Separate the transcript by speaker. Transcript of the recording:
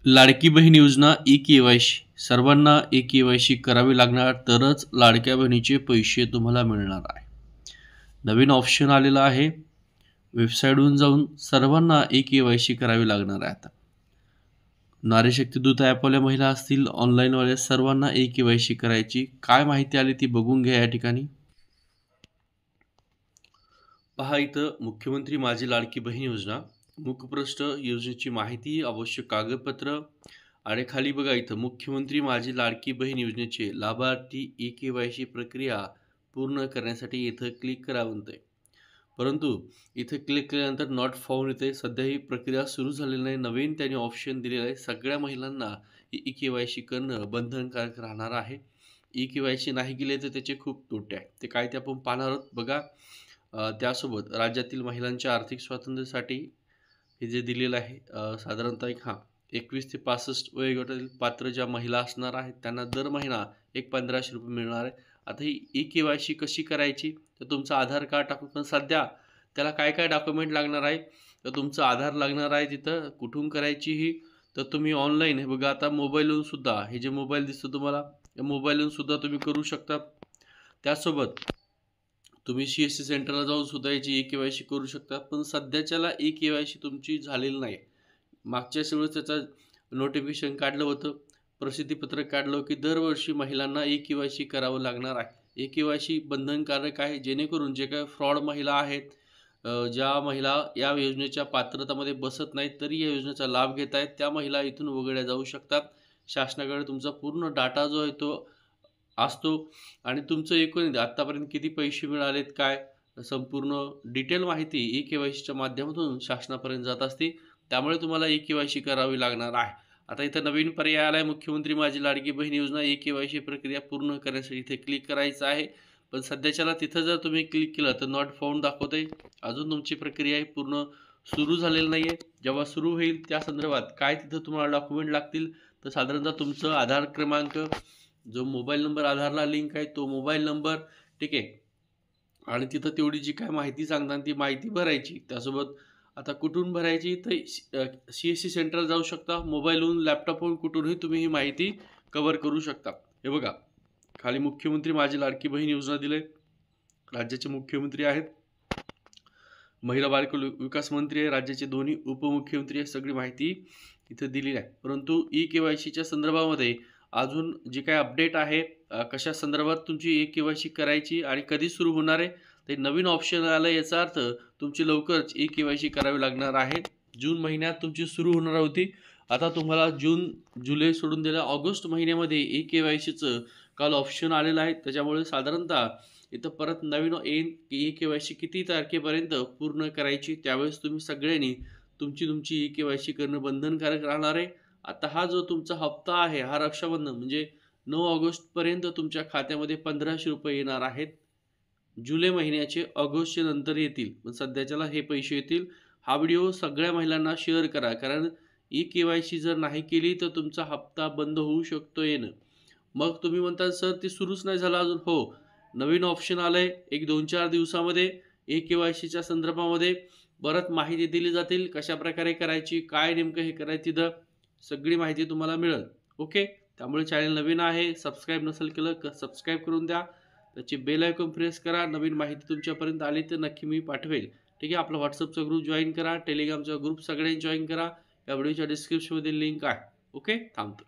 Speaker 1: लाडकी बहीण योजना ई-के-वाय-सी सर्वांना ई-के-वाय-सी करावी लागणार तरच लाडक्या बहिणीचे पैसे तुम्हाला मिळणार आहे. नवीन ऑप्शन आलेला आहे. वेबसाईटवरून जाऊन सर्वांना ई-के-वाय-सी करावी लागणार आहे आता. नारी शक्ती दूत ॲपवाल्या महिला असतील, ऑनलाईनवाल्या सर्वांना ई-के-वाय-सी करायची. काय माहिती आली ती बघून घ्या या ठिकाणी. पहा इथं मुख्यमंत्री माझी लाडकी बहीण योजना, मुखपृष्ठ, योजनेची माहिती, आवश्यक कागदपत्र आणि खाली बघा इथं मुख्यमंत्री माझी लाडकी बहीण योजनेचे लाभार्थी ई-के-वाय-सी प्रक्रिया पूर्ण करण्यासाठी इथं क्लिक करा म्हणतंय. परंतु इथे क्लिक केल्यानंतर नॉट फाउंड येते. सध्या ही प्रक्रिया सुरू झालेली नाही. नवीन त्यांनी ऑप्शन दिलेलं आहे. सगळ्या महिलांना ई-के-वाय-सी करणं बंधनकारक राहणार आहे. ई-के-वाय-सी नाही केले तर त्याचे खूप तोटे आहेत. ते काय ते आपण पाहणार आहोत. बघा त्यासोबत राज्यातील महिलांच्या आर्थिक स्वातंत्र्यासाठी हे जे दिलेलं आहे साधारणतः 21 ते 65 वयोगटातील पात्र ज्या महिला असणार आहेत त्यांना दर महिना एक 1500 रुपये मिळणार आहे. आता ही ई-के-वाय-सी कशी करायची तर तुमचं आधार कार्ड टाकून, पण सध्या त्याला काय काय डॉक्युमेंट लागणार आहे तर तुमचं आधार लागणार आहे. तिथं कुठून करायची ही तर तुम्ही ऑनलाईन हे बघा आता मोबाईलवरून सुद्धा हे जे मोबाईल दिसतं तुम्हाला या मोबाईलवरून सुद्धा तुम्ही करू शकता. त्यासोबत तुम्ही CSC सेंटरला जाऊन सुद्धा याची ई-के-वाय-सी करू शकता. पण सध्याच्याला ई-के-वाय-सी तुमची झालेली नाही. मागच्या वेळेस त्याचं नोटिफिकेशन काढलं होतं, प्रसिद्धीपत्रक काढलं की दरवर्षी महिलांना ई-के-वाय-सी करावं लागणार आहे. ई-के-वाय-सी बंधनकारक आहे जेणेकरून जे काही फ्रॉड महिला आहेत, ज्या महिला या योजनेच्या पात्रतामध्ये बसत नाहीत तरी या योजनेचा लाभ घेत आहेत, त्या महिला इथून वगळल्या जाऊ शकतात. शासनाकडे तुमचा पूर्ण डाटा जो आहे तो असतो आणि तुमचं एकूण आत्तापर्यंत किती पैसे मिळालेत, काय संपूर्ण डिटेल माहिती ई-के-वाय-सीच्या माध्यमातून शासनापर्यंत जात असते. त्यामुळे तुम्हाला ई-के-वाय-सी करावी लागणार आहे. आता इथं नवीन पर्याय आला आहे, मुख्यमंत्री माझी लाडकी बहीण योजना ई-के-वाय-सी प्रक्रिया पूर्ण करण्यासाठी इथे क्लिक करायचं आहे. पण सध्याच्याला तिथं जर तुम्ही क्लिक केलं तर नॉट फाउंड दाखवतंय. अजून तुमची प्रक्रिया पूर्ण सुरू झालेली नाही आहे. जेव्हा सुरू होईल त्या संदर्भात काय तिथं तुम्हाला डॉक्युमेंट लागतील तर साधारणतः तुमचं आधार क्रमांक, जो मोबाईल नंबर आधारला लिंक आहे तो मोबाईल नंबर, ठीक आहे, आणि तिथं तेवढी जी काय माहिती सांगतात ती माहिती भरायची. त्यासोबत आता कुठून भरायची तर CSC सेंटरला जाऊ शकता. मोबाईलहून, लॅपटॉपहून, कुठूनही तुम्ही ही माहिती कव्हर करू शकता. हे बघा खाली मुख्यमंत्री माझी लाडकी बहीण योजना दिले. राज्याचे मुख्यमंत्री आहेत, महिला बाल विकास मंत्री आहे, राज्याचे दोन्ही उपमुख्यमंत्री आहे. सगळी माहिती इथे दिलेली आहे. परंतु ई-के-वाय-सीच्या संदर्भामध्ये अजून जी काही अपडेट आहे, कशा संदर्भात तुमची ई-के-वाय-सी करायची आणि कधी सुरू होणार आहे ते नवीन ऑप्शन आलं. याचा अर्थ तुमची लवकरच ई-के-वाय-सी करावी लागणार आहे. जून महिन्यात तुमची सुरू होणार होती. आता तुम्हाला जून, जुलै सोडून दिलं, ऑगस्ट महिन्यामध्ये ई-के-वाय-सीचं काल ऑप्शन आलेलं आहे. त्याच्यामुळे साधारणतः इथं परत नवीन येईन की ई-के-वाय-सी किती तारखेपर्यंत पूर्ण करायची. त्यावेळेस तुम्ही सगळ्यांनी तुमची ई-के-वाय-सी करणं बंधनकारक राहणार आहे. आता हा जो तुमचा हप्ता आहे, हा रक्षाबंधन म्हणजे 9 ऑगस्टपर्यंत तुमच्या खात्यामध्ये 1500 रुपये येणार आहेत. जुलै महिन्याचे ऑगस्टच्या नंतर येतील, पण सध्याच्याला हे पैसे येतील. हा व्हिडिओ सगळ्या महिलांना शेअर करा, कारण ई-के-वाय-सी जर नाही केली तर तुमचा हप्ता बंद होऊ शकतो येणं. मग तुम्ही म्हणता सर ते सुरूच नाही झालं अजून. हो, नवीन ऑप्शन आलं आहे. एक 2-4 दिवसामध्ये ई-के-वाय-सीच्या संदर्भामध्ये परत माहिती दिली जातील. कशाप्रकारे करायची, काय नेमकं हे करायचं, तिथं सगळी माहिती तुम्हाला मिळेल. ओके, त्यामुळे चॅनल नवीन आहे, सबस्क्राईब नसेल केलं सबस्क्राईब करून द्या. त्याची बेल आयकॉन प्रेस करा. नवीन माहिती तुमच्यापर्यंत आली तर नक्की मी पाठवेल. ठीक आहे, आपला व्हॉट्सअपचा ग्रुप जॉईन करा, टेलिग्रामचा ग्रुप सगळ्यांनी जॉईन करा. या व्हिडिओच्या डिस्क्रिप्शनमध्ये लिंक आहे. ओके, थांबतो.